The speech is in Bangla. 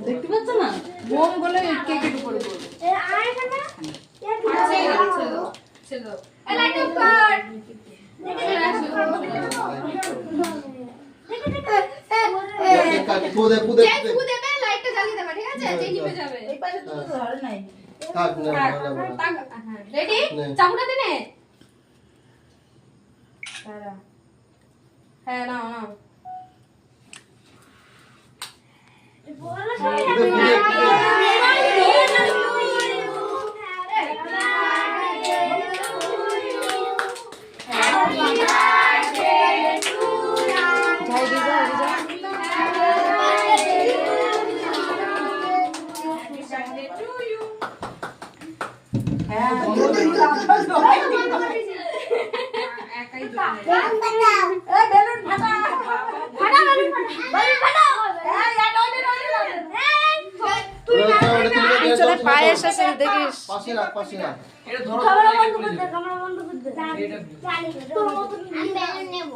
দেখতে পাচ্ছ না বোম বলে কেকের উপরে পড়বে হ্যাঁ নাও নাও পায়ে এসেছে দেখিস পাশে রাখ পাশে রাখ এটা ধরো ক্যামেরা বন্ধ করতে ক্যামেরা বন্ধ করতে আমি ব্যালুন নেব